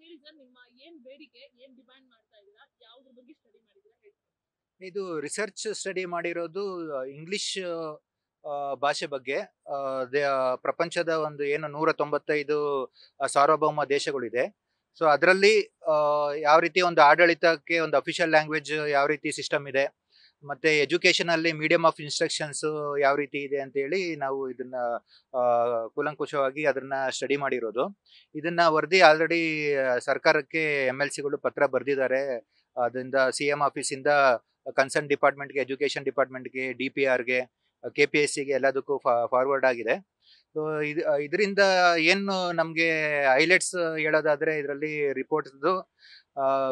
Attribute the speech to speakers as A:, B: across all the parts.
A: ಹೇಳಿ ಸರ್, ನಿಮ್ಮ ಏನ್ ಬೇಡಿಕೆ, ಏನ್ ಡಿಮ್ಯಾಂಡ್ ಮಾಡ್ತಾ ಇದ್ದೀರಾ? ಯಾವುದ್ರ ಬಗ್ಗೆ ಸ್ಟಡಿ ಮಾಡಿದ್ದೀರಾ ಹೇಳಿ?
B: ಇದು ರಿಸರ್ಚ್ ಸ್ಟಡಿ ಮಾಡಿರೋದು ಇಂಗ್ಲಿಷ್ ಭಾಷೆ ಬಗ್ಗೆ. ಆ, ಪ್ರಪಂಚದ ಒಂದು ಏನು 195 ಸಾರ್ವಭೌಮ ದೇಶಗಳಿದೆ. ಸೊ ಅದರಲ್ಲಿ ಯಾವ ರೀತಿ ಒಂದು ಆಡಳಿತಕ್ಕೆ ಒಂದು ಅಫಿಷಿಯಲ್ ಲ್ಯಾಂಗ್ವೇಜ್ ಯಾವ ರೀತಿ ಸಿಸ್ಟಮ್ ಇದೆ, ಮತ್ತೆ ಎಜುಕೇಶನ್ ಅಲ್ಲಿ ಮೀಡಿಯಂ ಆಫ್ ಇನ್ಸ್ಟ್ರಕ್ಷನ್ಸ್ ಯಾವ ರೀತಿ ಇದೆ ಅಂತ ಹೇಳಿ ನಾವು ಇದನ್ನ ಆ, ಕೂಲಂಕುಷವಾಗಿ ಅದನ್ನ ಸ್ಟಡಿ ಮಾಡಿರೋದು. ಇದನ್ನ ವರದಿ ಆಲ್ರೆಡಿ ಸರ್ಕಾರಕ್ಕೆ MLC ಗಳು ಪತ್ರ ಬರೆದಿದ್ದಾರೆ. ಅದರಿಂದ CM ಆಫೀಸಿಂದ ಕನ್ಸರ್ನ್ ಡಿಪಾರ್ಟ್ಮೆಂಟ್ಗೆ, ಎಜುಕೇಶನ್ ಡಿಪಾರ್ಟ್ಮೆಂಟ್ಗೆ, DPRಗೆ, KPSCಗೆ ಎಲ್ಲದಕ್ಕೂ ಫಾರ್ವರ್ಡ್ ಆಗಿದೆ. ಸೊ ಇದರಿಂದ ಏನು ನಮಗೆ ಹೈಲೈಟ್ಸ್ ಹೇಳೋದಾದ್ರೆ ಇದರಲ್ಲಿ ರಿಪೋರ್ಟ್ದು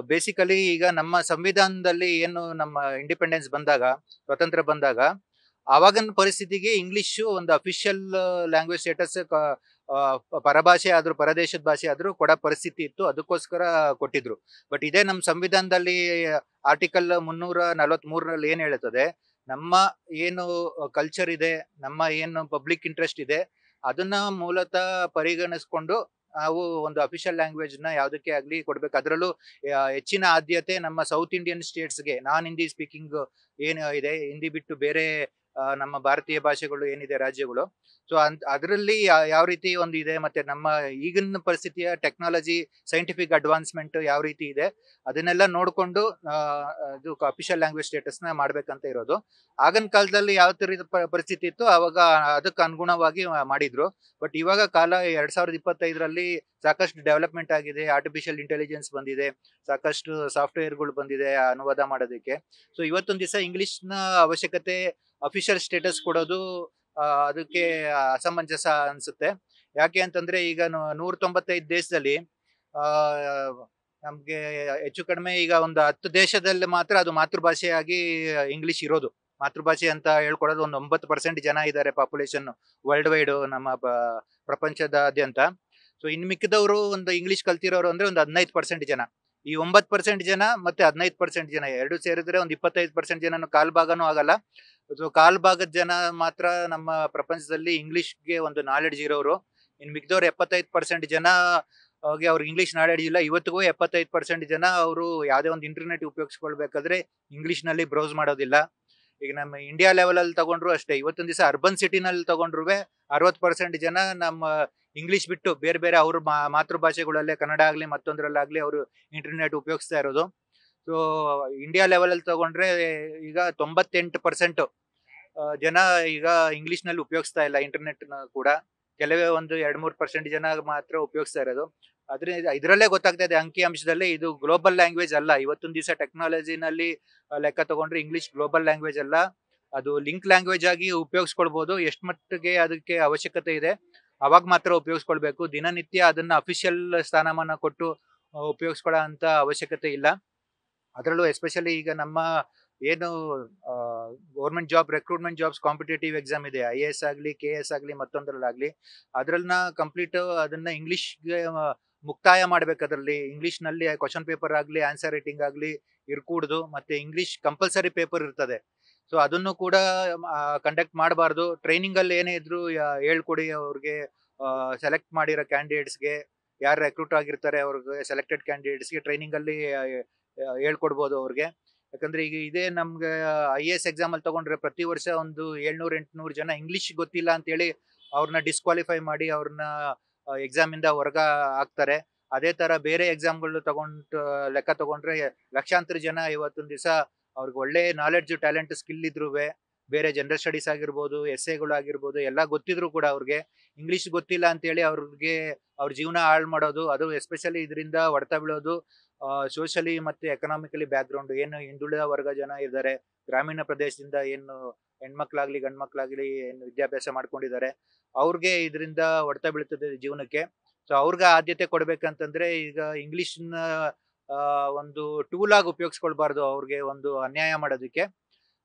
B: ಬೇಸಿಕಲಿ ಈಗ ನಮ್ಮ ಸಂವಿಧಾನದಲ್ಲಿ ಏನು ನಮ್ಮ ಇಂಡಿಪೆಂಡೆನ್ಸ್ ಬಂದಾಗ, ಸ್ವತಂತ್ರ ಬಂದಾಗ, ಆವಾಗಿನ ಪರಿಸ್ಥಿತಿಗೆ ಇಂಗ್ಲಿಷು ಒಂದು ಅಫಿಷಿಯಲ್ ಲ್ಯಾಂಗ್ವೇಜ್ ಸ್ಟೇಟಸ್ ಪರಭಾಷೆ ಆದ್ರೂ, ಪರದೇಶದ ಭಾಷೆ ಆದ್ರೂ ಕೊಡೋ ಪರಿಸ್ಥಿತಿ ಇತ್ತು. ಅದಕ್ಕೋಸ್ಕರ ಕೊಟ್ಟಿದ್ರು. ಬಟ್ ಇದೇ ನಮ್ಮ ಸಂವಿಧಾನದಲ್ಲಿ ಆರ್ಟಿಕಲ್ 343ರಲ್ಲಿ ಏನ್ ಹೇಳುತ್ತದೆ, ನಮ್ಮ ಏನು ಕಲ್ಚರ್ ಇದೆ, ನಮ್ಮ ಏನು ಪಬ್ಲಿಕ್ ಇಂಟ್ರೆಸ್ಟ್ ಇದೆ, ಅದನ್ನ ಮೂಲತಃ ಪರಿಗಣಿಸ್ಕೊಂಡು ನಾವು ಒಂದು ಅಫಿಷಿಯಲ್ ಲ್ಯಾಂಗ್ವೇಜ್ ನ ಯಾವುದಕ್ಕೆ ಆಗ್ಲಿ ಕೊಡ್ಬೇಕು. ಅದರಲ್ಲೂ ಹೆಚ್ಚಿನ ಆದ್ಯತೆ ನಮ್ಮ ಸೌತ್ ಇಂಡಿಯನ್ ಸ್ಟೇಟ್ಸ್ಗೆ, ನಾನ್ ಹಿಂದಿ ಸ್ಪೀಕಿಂಗ್ ಏನು ಇದೆ, ಹಿಂದಿ ಬಿಟ್ಟು ಬೇರೆ ನಮ್ಮ ಭಾರತೀಯ ಭಾಷೆಗಳು ಏನಿದೆ ರಾಜ್ಯಗಳು, ಸೊ ಅದರಲ್ಲಿ ಯಾವ ರೀತಿ ಒಂದು ಇದೆ, ಮತ್ತೆ ನಮ್ಮ ಈಗಿನ ಪರಿಸ್ಥಿತಿಯ ಟೆಕ್ನಾಲಜಿ, ಸೈಂಟಿಫಿಕ್ ಅಡ್ವಾನ್ಸ್ಮೆಂಟ್ ಯಾವ ರೀತಿ ಇದೆ, ಅದನ್ನೆಲ್ಲ ನೋಡಿಕೊಂಡು ಇದು ಅಫಿಷಿಯಲ್ ಲ್ಯಾಂಗ್ವೇಜ್ ಸ್ಟೇಟಸ್ ನ ಮಾಡ್ಬೇಕಂತ ಇರೋದು. ಆಗಿನ ಕಾಲದಲ್ಲಿ ಯಾವ ತರ ಪರಿಸ್ಥಿತಿ ಇತ್ತು ಅವಾಗ ಅದಕ್ಕೆ ಅನುಗುಣವಾಗಿ ಮಾಡಿದ್ರು. ಬಟ್ ಇವಾಗ ಕಾಲ 2025ರಲ್ಲಿ ಸಾಕಷ್ಟು ಡೆವಲಪ್ಮೆಂಟ್ ಆಗಿದೆ. ಆರ್ಟಿಫಿಷಿಯಲ್ ಇಂಟೆಲಿಜೆನ್ಸ್ ಬಂದಿದೆ, ಸಾಕಷ್ಟು ಸಾಫ್ಟ್ವೇರ್ಗಳು ಬಂದಿದೆ ಅನುವಾದ ಮಾಡೋದಕ್ಕೆ. ಸೊ ಇವತ್ತೊಂದು ದಿವಸ ಇಂಗ್ಲಿಷ್ನ ಅವಶ್ಯಕತೆ, ಅಫಿಷಿಯಲ್ ಸ್ಟೇಟಸ್ ಕೊಡೋದು ಅದಕ್ಕೆ ಅಸಮಂಜಸ ಅನ್ಸುತ್ತೆ. ಯಾಕೆ ಅಂತಂದ್ರೆ ಈಗ 195 ದೇಶದಲ್ಲಿ ಆ ನಮ್ಗೆ ಹೆಚ್ಚು ಕಡಿಮೆ ಈಗ ಒಂದು 10 ದೇಶದಲ್ಲಿ ಮಾತ್ರ ಅದು ಮಾತೃಭಾಷೆಯಾಗಿ ಇಂಗ್ಲಿಷ್ ಇರೋದು. ಮಾತೃಭಾಷೆ ಅಂತ ಹೇಳ್ಕೊಡೋದು ಒಂದು 9% ಜನ ಇದ್ದಾರೆ ಪಾಪ್ಯುಲೇಷನ್ ವರ್ಲ್ಡ್ ವೈಡ್ ನಮ್ಮ ಪ್ರಪಂಚದಾದ್ಯಂತ. ಸೊ ಇನ್ ಮಿಕ್ಕಿದವರು ಒಂದು ಇಂಗ್ಲಿಷ್ ಕಲ್ತಿರೋರು ಅಂದ್ರೆ ಒಂದು 15% ಜನ. ಈ 9% ಜನ ಮತ್ತೆ 15% ಜನ ಎರಡು ಸೇರಿದ್ರೆ ಒಂದು 25% ಜನ, ಕಾಲ್ ಭಾಗನೂ ಆಗಲ್ಲ. ಸೊ ಕಾಲ್ ಭಾಗದ ಜನ ಮಾತ್ರ ನಮ್ಮ ಪ್ರಪಂಚದಲ್ಲಿ ಇಂಗ್ಲಿಷ್ಗೆ ಒಂದು ನಾಲೆಡ್ಜ್ ಇರೋರು. ಇನ್ ಮಿಕ್ಕಿದವ್ರು 75% ಜನ ಅವ್ರಿಗೆ ಇಂಗ್ಲಿಷ್ ನಾಲೆಡ್ಜ್ ಇಲ್ಲ. ಇವತ್ತಿಗೂ 75% ಜನ ಅವರು ಯಾವುದೇ ಒಂದು ಇಂಟರ್ನೆಟ್ ಉಪಯೋಗಿಸ್ಕೊಳ್ಬೇಕಾದ್ರೆ ಇಂಗ್ಲಿಷ್ ನಲ್ಲಿ ಬ್ರೌಸ್ ಮಾಡೋದಿಲ್ಲ. ಈಗ ನಮ್ಮ ಇಂಡಿಯಾ ಲೆವೆಲ್ ಅಲ್ಲಿ ತಗೊಂಡ್ರು ಅಷ್ಟೇ. ಇವತ್ತೊಂದ್ ದಿವಸ ಅರ್ಬನ್ ಸಿಟಿನಲ್ಲಿ ತಗೊಂಡ್ರು 60% ಜನ ನಮ್ಮ ಇಂಗ್ಲಿಷ್ ಬಿಟ್ಟು ಬೇರೆ ಬೇರೆ ಅವ್ರ ಮಾತೃಭಾಷೆಗಳಲ್ಲೇ, ಕನ್ನಡ ಆಗ್ಲಿ ಮತ್ತೊಂದ್ರಲ್ಲಾಗ್ಲಿ ಅವರು ಇಂಟರ್ನೆಟ್ ಉಪಯೋಗಿಸ್ತಾ ಇರೋದು. ಸೊ ಇಂಡಿಯಾ ಲೆವೆಲ್ ಅಲ್ಲಿ ತಗೊಂಡ್ರೆ ಈಗ 98% ಜನ ಈಗ ಇಂಗ್ಲಿಷ್ ನಲ್ಲಿ ಉಪಯೋಗಿಸ್ತಾ ಇಲ್ಲ ಇಂಟರ್ನೆಟ್ ಕೂಡ. ಕೆಲವೇ ಒಂದು 2-3% ಜನ ಮಾತ್ರ ಉಪಯೋಗಿಸ್ತಾ ಇರೋದು. ಇದರಲ್ಲೇ ಗೊತ್ತಾಗ್ತಾ ಇದೆ, ಅಂಕಿ ಅಂಶದಲ್ಲಿ ಇದು ಗ್ಲೋಬಲ್ ಲ್ಯಾಂಗ್ವೇಜ್ ಅಲ್ಲ. ಇವತ್ತೊಂದ್ ದಿವಸ ಟೆಕ್ನಾಲಜಿನಲ್ಲಿ ಲೆಕ್ಕ ತಗೊಂಡ್ರೆ ಇಂಗ್ಲಿಷ್ ಗ್ಲೋಬಲ್ ಲ್ಯಾಂಗ್ವೇಜ್ ಅಲ್ಲ, ಅದು ಲಿಂಕ್ ಲ್ಯಾಂಗ್ವೇಜ್ ಆಗಿ ಉಪಯೋಗಿಸ್ಕೊಳ್ಬಹುದು. ಎಷ್ಟು ಮಟ್ಟಿಗೆ ಅದಕ್ಕೆ ಅವಶ್ಯಕತೆ ಇದೆ ಅವಾಗ ಮಾತ್ರ ಉಪಯೋಗಿಸ್ಕೊಳ್ಬೇಕು. ದಿನನಿತ್ಯ ಅದನ್ನ ಅಫಿಷಿಯಲ್ ಸ್ಥಾನಮಾನ ಕೊಟ್ಟು ಉಪಯೋಗಿಸ್ಕೊಳ್ಳೋ ಅಂತ ಅವಶ್ಯಕತೆ ಇಲ್ಲ. ಅದರಲ್ಲೂ ಎಸ್ಪೆಷಲಿ ಈಗ ನಮ್ಮ ಏನು government job, recruitment jobs competitive exam ಇದೆ, IAS ಆಗ್ಲಿ, KS ಆಗ್ಲಿ ಮತ್ತೊಂದ್ರಲ್ಲಾಗ್ಲಿ, ಅದ್ರನ್ನ ಕಂಪ್ಲೀಟ್ ಅದನ್ನ ಇಂಗ್ಲಿಷ್ಗೆ ಮುಕ್ತಾಯ ಮಾಡ್ಬೇಕು. ಅದರಲ್ಲಿ ಇಂಗ್ಲಿಷ್ ನಲ್ಲಿ ಕ್ವಶನ್ ಪೇಪರ್ ಆಗ್ಲಿ, ಆನ್ಸರ್ ರೈಟಿಂಗ್ ಆಗ್ಲಿ ಇರ್ಕೂಡ್ದು. ಮತ್ತೆ ಇಂಗ್ಲಿಷ್ ಕಂಪಲ್ಸರಿ ಪೇಪರ್ ಇರ್ತದೆ. ಸೊ ಅದನ್ನು ಕೂಡ ಕಂಡಕ್ಟ್ ಮಾಡಬಾರ್ದು. ಟ್ರೈನಿಂಗ್ ಅಲ್ಲಿ ಏನೇ ಇದ್ರು ಹೇಳ್ಕೊಡಿ ಅವ್ರಿಗೆ, ಸೆಲೆಕ್ಟ್ ಮಾಡಿರೋ ಕ್ಯಾಂಡಿಡೇಟ್ಸ್ಗೆ, ಯಾರು ರೆಕ್ರೂಟ್ ಆಗಿರ್ತಾರೆ ಅವ್ರಿಗೆ, ಸೆಲೆಕ್ಟೆಡ್ ಕ್ಯಾಂಡಿಡೇಟ್ಸ್ಗೆ ಟ್ರೈನಿಂಗ್ ಅಲ್ಲಿ ಹೇಳ್ಕೊಡ್ಬೋದು ಅವ್ರಿಗೆ. ಯಾಕಂದ್ರೆ ಈಗ ಇದೇ ನಮ್ಗೆ IAS ಎಕ್ಸಾಮ್ ಅಲ್ಲಿ ತಗೊಂಡ್ರೆ ಪ್ರತಿ ವರ್ಷ ಒಂದು 700-800 ಜನ ಇಂಗ್ಲಿಷ್ ಗೊತ್ತಿಲ್ಲ ಅಂತ ಹೇಳಿ ಅವ್ರನ್ನ ಡಿಸ್ಕ್ವಾಲಿಫೈ ಮಾಡಿ ಅವ್ರನ್ನ ಎಕ್ಸಾಮ್ ಇಂದ ಹೊರಗ ಹಾಕ್ತಾರೆ. ಅದೇ ತರ ಬೇರೆ ಎಕ್ಸಾಮ್ಗಳು ಲೆಕ್ಕ ತಗೊಂಡ್ರೆ ಲಕ್ಷಾಂತರ ಜನ ಇವತ್ತೊಂದ್ ದಿವಸ ಅವ್ರಿಗೆ ಒಳ್ಳೆ ನಾಲೆಡ್ಜ್, ಟ್ಯಾಲೆಂಟ್, ಸ್ಕಿಲ್ ಇದ್ರು, ಬೇರೆ ಜನರಲ್ ಸ್ಟಡೀಸ್ ಆಗಿರ್ಬೋದು, ಎಸ್ಸೆಗಳು ಆಗಿರ್ಬೋದು, ಎಲ್ಲ ಗೊತ್ತಿದ್ರು ಕೂಡ ಅವ್ರಿಗೆ ಇಂಗ್ಲಿಷ್ ಗೊತ್ತಿಲ್ಲ ಅಂತ ಹೇಳಿ ಅವ್ರಿಗೆ ಅವ್ರ ಜೀವನ ಹಾಳು ಮಾಡೋದು. ಅದು ಎಸ್ಪೆಷಲಿ ಇದರಿಂದ ಹೊಡೆತ ಬೀಳೋದು ಸೋಷಲಿ ಮತ್ತೆ ಎಕನಾಮಿಕಲಿ ಬ್ಯಾಕ್ಗ್ರೌಂಡ್ ಏನು ಹಿಂದುಳಿದ ವರ್ಗ ಜನ ಇದ್ದಾರೆ, ಗ್ರಾಮೀಣ ಪ್ರದೇಶದಿಂದ ಏನು ಹೆಣ್ಮಕ್ಳಾಗ್ಲಿ ಗಂಡ್ಮಕ್ಳಾಗ್ಲಿ ಏನು ವಿದ್ಯಾಭ್ಯಾಸ ಮಾಡ್ಕೊಂಡಿದ್ದಾರೆ, ಅವ್ರಿಗೆ ಇದರಿಂದ ಹೊಡೆತ ಬೀಳ್ತದೆ ಜೀವನಕ್ಕೆ. ಸೊ ಅವ್ರಿಗೆ ಆದ್ಯತೆ ಕೊಡ್ಬೇಕಂತಂದ್ರೆ ಈಗ ಇಂಗ್ಲಿಷ್ನ ಒಂದು ಟೂಲ್ ಆಗಿ ಉಪಯೋಗಿಸ್ಕೊಳ್ಬಾರ್ದು ಅವ್ರಿಗೆ ಒಂದು ಅನ್ಯಾಯ ಮಾಡೋದಕ್ಕೆ.